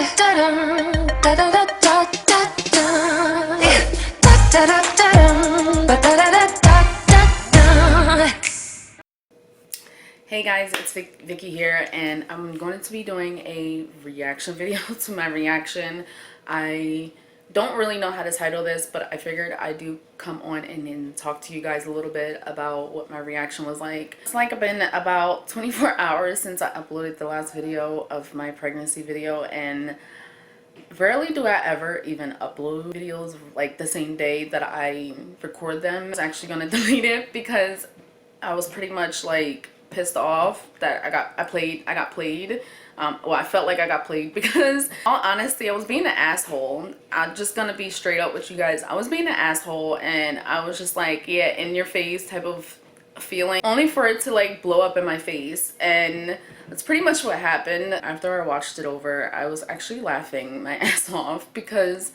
Hey guys, it's Vicky here, and I'm going to be doing a reaction video to my reaction. I don't really know how to title this, but I figured I do come on and then talk to you guys a little bit about what my reaction was like. It's like it's been about 24 hours since I uploaded the last video of my pregnancy video, and rarely do I ever even upload videos like the same day that I record them. I was actually going to delete it because I was pretty much like pissed off that I got played. Well, I felt like I got played because, in all honesty, I was being an asshole. I'm just gonna be straight up with you guys. I was being an asshole, and I was just like, yeah, in your face type of feeling, only for it to like blow up in my face. And that's pretty much what happened. After I watched it over, I was actually laughing my ass off because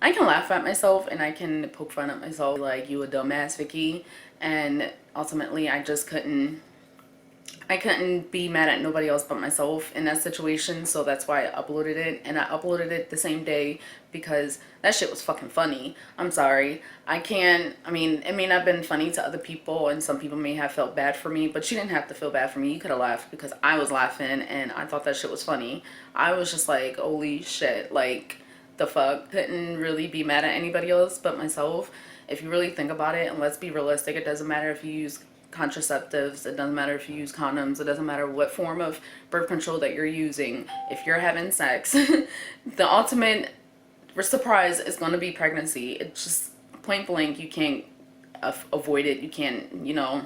I can laugh at myself and I can poke fun at myself like, you a dumbass, Vicky. And ultimately I just couldn't be mad at nobody else but myself in that situation. So that's why I uploaded it, and I uploaded it the same day because that shit was fucking funny. I'm sorry, I mean, it may not have been funny to other people, and some people may have felt bad for me, but you didn't have to feel bad for me. You could have laughed because I was laughing and I thought that shit was funny. I was just like, holy shit, like the fuck. Couldn't really be mad at anybody else but myself. If you really think about it, and let's be realistic, it doesn't matter if you use contraceptives, it doesn't matter if you use condoms, it doesn't matter what form of birth control that you're using. If you're having sex, the ultimate surprise is going to be pregnancy. It's just point blank, you can't avoid it. You can't, you know,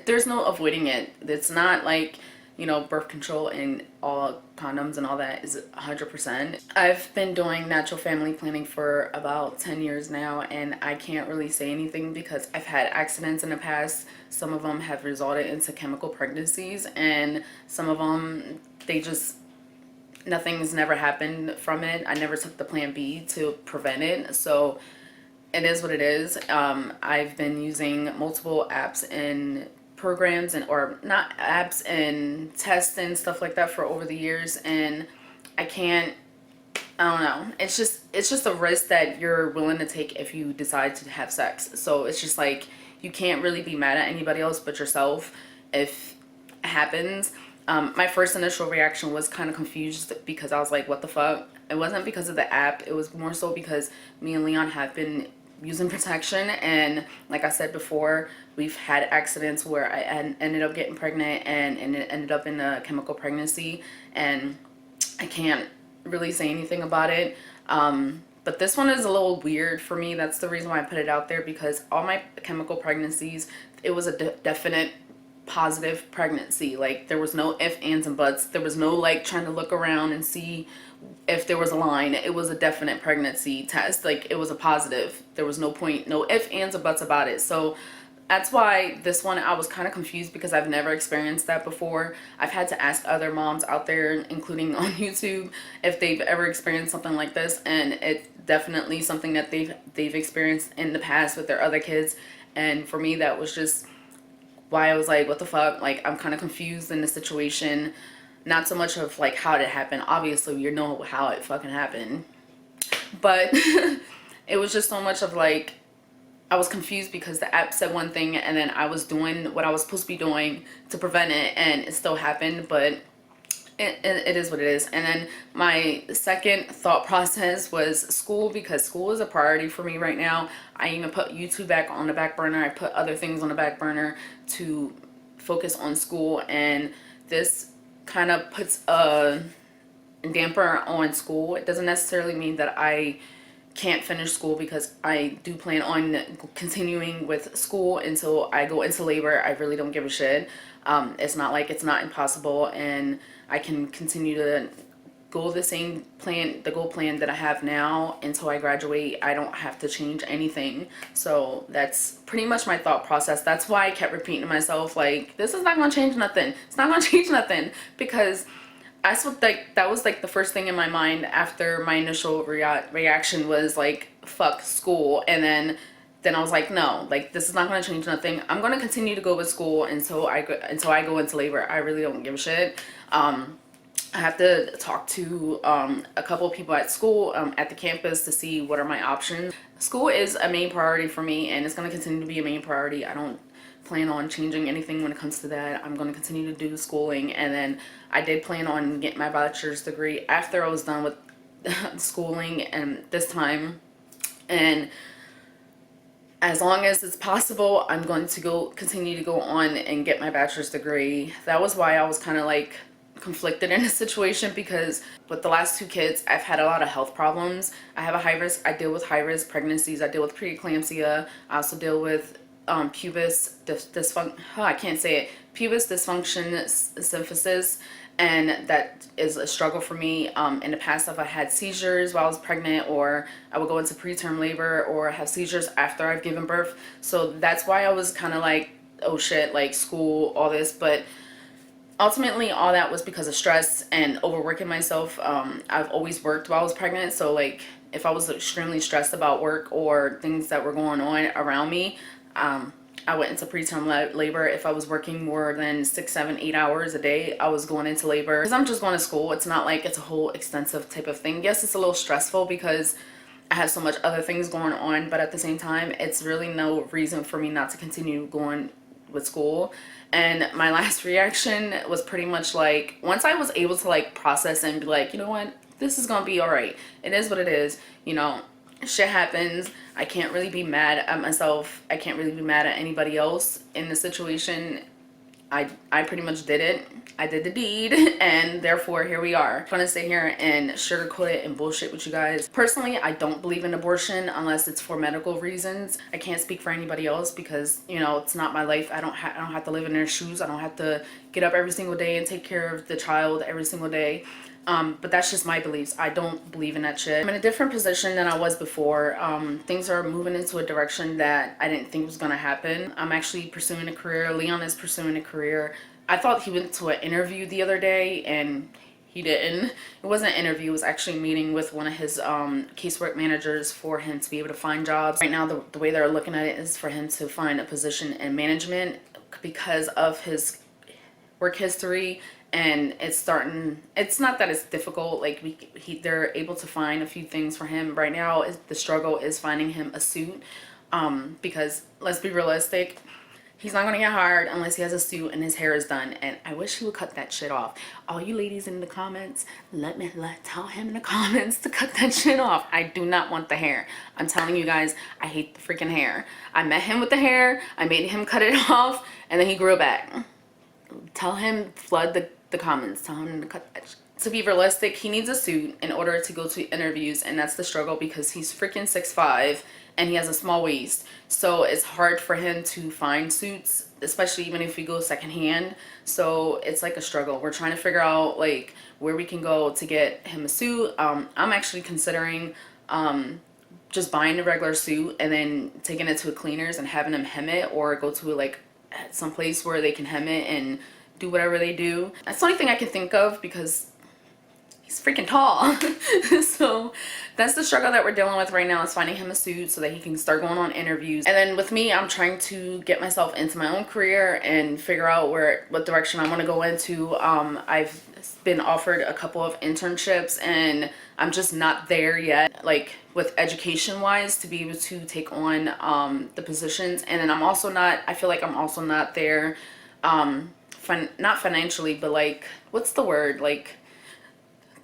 there's no avoiding it. It's not like, you know, birth control and all condoms and all that is 100%. I've been doing natural family planning for about 10 years now, and I can't really say anything because I've had accidents in the past. Some of them have resulted into chemical pregnancies, and some of them, nothing's never happened from it. I never took the plan B to prevent it, so it is what it is. I've been using multiple apps and programs, and or not apps, and tests and stuff like that for over the years, and I don't know, it's just a risk that you're willing to take if you decide to have sex. So it's just like, you can't really be mad at anybody else but yourself if it happens. My first initial reaction was kind of confused because I was like, what the fuck. It wasn't because of the app, it was more so because me and Leon have been using protection, and like I said before, we've had accidents where I ended up getting pregnant, and it ended up in a chemical pregnancy, and I can't really say anything about it. But this one is a little weird for me. That's the reason why I put it out there, because all my chemical pregnancies, it was a definite positive pregnancy. Like, there was no ifs, ands, and buts. There was no like trying to look around and see if there was a line. It was a definite pregnancy test. Like, it was a positive. There was no point, no ifs, ands, or buts about it. So that's why this one, I was kind of confused because I've never experienced that before. I've had to ask other moms out there, including on YouTube, if they've ever experienced something like this, and it's definitely something that they've experienced in the past with their other kids. And for me, that was just why I was like, what the fuck. Like, I'm kind of confused in the situation. Not so much of like how did it happen. Obviously, you know how it fucking happened, but it was just so much of like, I was confused because the app said one thing, and then I was doing what I was supposed to be doing to prevent it, and it still happened. But it is what it is. And then my second thought process was school, because school is a priority for me right now. I even put YouTube back on the back burner. I put other things on the back burner to focus on school, and this kind of puts a damper on school. It doesn't necessarily mean that I can't finish school, because I do plan on continuing with school until I go into labor. I really don't give a shit. It's not like it's not impossible, and I can continue to go the same plan, the goal plan that I have now until I graduate. I don't have to change anything. So that's pretty much my thought process. That's why I kept repeating to myself, like, this is not going to change nothing. It's not going to change nothing, because that was like the first thing in my mind after my initial reaction was like, fuck school. And then I was like, no, like, this is not going to change nothing. I'm going to continue to go with school until I go into labor. I really don't give a shit. I have to talk to a couple of people at school, at the campus, to see what are my options. School is a main priority for me, and it's going to continue to be a main priority. I don't plan on changing anything when it comes to that. I'm going to continue to do schooling, and then I did plan on getting my bachelor's degree after I was done with schooling and this time. And as long as it's possible, I'm going to continue to go on and get my bachelor's degree. That was why I was kind of like conflicted in this situation, because with the last two kids, I've had a lot of health problems. I deal with high risk pregnancies. I deal with preeclampsia. I also deal with pubis dysfunction. Oh, I can't say it. Pubis dysfunction symphysis, and that is a struggle for me. In the past, if I had seizures while I was pregnant, or I would go into preterm labor, or have seizures after I've given birth. So that's why I was kind of like, oh shit, like school, all this. But ultimately, all that was because of stress and overworking myself. I've always worked while I was pregnant, so like if I was extremely stressed about work or things that were going on around me, I went into preterm labor. If I was working more than 6, 7, 8 hours a day, I was going into labor. Because I'm just going to school. It's not like it's a whole extensive type of thing. Yes, it's a little stressful because I have so much other things going on, but at the same time, it's really no reason for me not to continue going with school. And my last reaction was pretty much like, once I was able to like process and be like, you know what, this is gonna be all right. It is what it is. You know, shit happens. I can't really be mad at myself. I can't really be mad at anybody else in the situation. I pretty much did it. I did the deed, and therefore here we are. I'm gonna sit here and sugarcoat it and bullshit with you guys. Personally, I don't believe in abortion unless it's for medical reasons. I can't speak for anybody else because, you know, it's not my life. I don't have to live in their shoes. I don't have to get up every single day and take care of the child every single day. But that's just my beliefs. I don't believe in that shit. I'm in a different position than I was before. Things are moving into a direction that I didn't think was gonna happen. I'm actually pursuing a career. Leon is pursuing a career. I thought he went to an interview the other day, and he didn't. It wasn't an interview. It was actually a meeting with one of his casework managers for him to be able to find jobs. Right now, the way they're looking at it is for him to find a position in management because of his work history. And it's not that it's difficult, like they're able to find a few things for him. Right now, the struggle is finding him a suit, because let's be realistic, he's not gonna get hired unless he has a suit and his hair is done. And I wish he would cut that shit off. All you ladies in the comments, tell him in the comments to cut that shit off. I do not want the hair. I'm telling you guys, I hate the freaking hair. I met him with the hair, I made him cut it off, and then he grew it back. Tell him, flood the comments, tell him to cut that shit. To be realistic, he needs a suit in order to go to interviews, and that's the struggle because he's freaking 6'5" and he has a small waist. So it's hard for him to find suits, especially even if we go secondhand. So it's like a struggle. We're trying to figure out like where we can go to get him a suit. I'm actually considering just buying a regular suit and then taking it to a cleaners and having them hem it, or go to like some place where they can hem it and do whatever they do. That's the only thing I can think of because he's freaking tall. So that's the struggle that we're dealing with right now, is finding him a suit so that he can start going on interviews. And then with me, I'm trying to get myself into my own career and figure out what direction I want to go into. I've been offered a couple of internships and I'm just not there yet, like with education wise, to be able to take on the positions. And then I feel like I'm also not there, not financially, but like, what's the word, like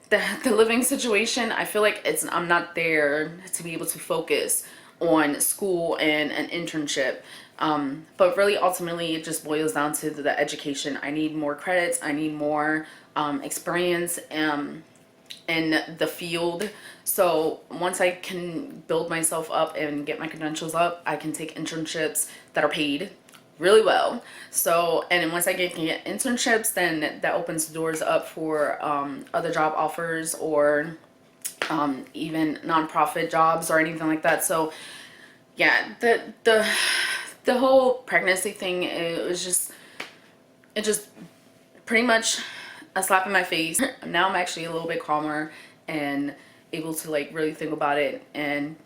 the living situation. I feel like I'm not there to be able to focus on school and an internship. But really ultimately it just boils down to the education. I need more credits. I need more experience in the field. So once I can build myself up and get my credentials up, I can take internships that are paid really well. So, and then once I can get internships, then that opens doors up for other job offers, or even nonprofit jobs or anything like that. So yeah, the whole pregnancy thing, it just pretty much a slap in my face. Now I'm actually a little bit calmer and able to like really think about it. And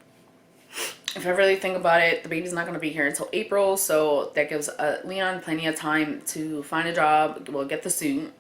if I really think about it, the baby's not going to be here until April, so that gives Leon plenty of time to find a job, well, get the suit,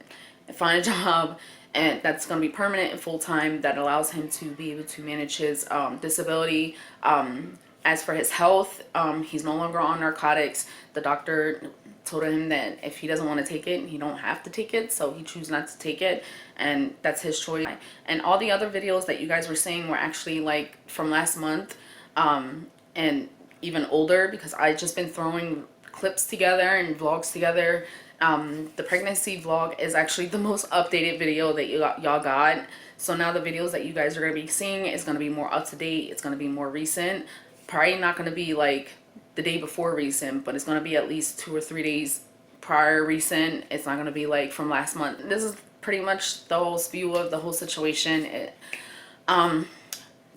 find a job, and that's going to be permanent and full-time, that allows him to be able to manage his disability. As for his health, he's no longer on narcotics. The doctor told him that if he doesn't want to take it, he don't have to take it, so he chooses not to take it, and that's his choice. And all the other videos that you guys were seeing were actually like from last month, and even older, because I just been throwing clips together and vlogs together. The pregnancy vlog is actually the most updated video that y'all got. So now the videos that you guys are going to be seeing is going to be more up to date. It's going to be more recent. Probably not going to be like the day before recent, but it's going to be at least 2 or 3 days prior recent. It's not going to be like from last month. This is pretty much the whole spew of the whole situation.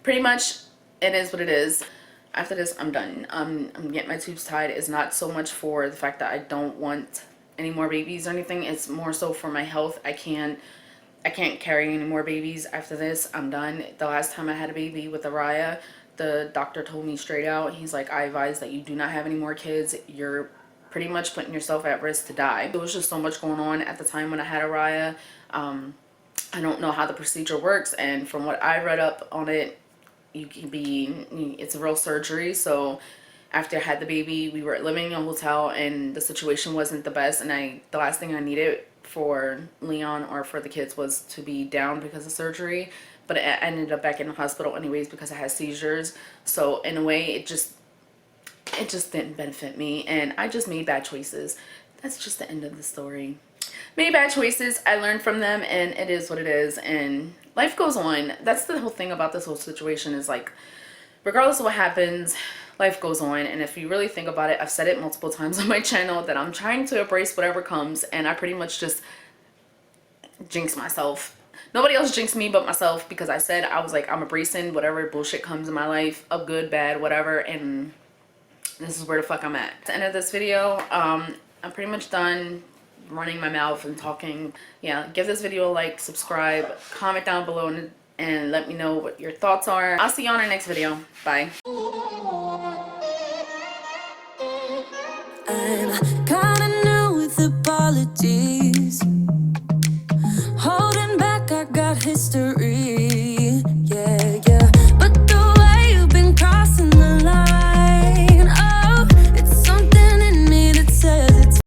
Pretty much it is what it is. After this, I'm done. I'm getting my tubes tied. It's not so much for the fact that I don't want any more babies or anything. It's more so for my health. I can't carry any more babies after this. I'm done. The last time I had a baby with Araya, the doctor told me straight out, he's like, I advise that you do not have any more kids. You're pretty much putting yourself at risk to die. There was just so much going on at the time when I had Araya. I don't know how the procedure works, and from what I read up on it, it's a real surgery. So after I had the baby, we were living in a hotel and the situation wasn't the best, and the last thing I needed for Leon or for the kids was to be down because of surgery. But I ended up back in the hospital anyways because I had seizures. So in a way, it just didn't benefit me, and I just made bad choices. That's just the end of the story. Made bad choices, I learned from them, and it is what it is, and life goes on. That's the whole thing about this whole situation, is like, regardless of what happens, life goes on. And if you really think about it, I've said it multiple times on my channel that I'm trying to embrace whatever comes, and I pretty much just jinx myself. Nobody else jinxed me but myself, because I said, I was like, I'm embracing whatever bullshit comes in my life, of good, bad, whatever, and this is where the fuck I'm at. At the end of this video, I'm pretty much done running my mouth and talking. Yeah, give this video a like, subscribe, comment down below, and let me know what your thoughts are. I'll see you on our next video. Bye. I'm kinda new with apologies. Holding back, I got history.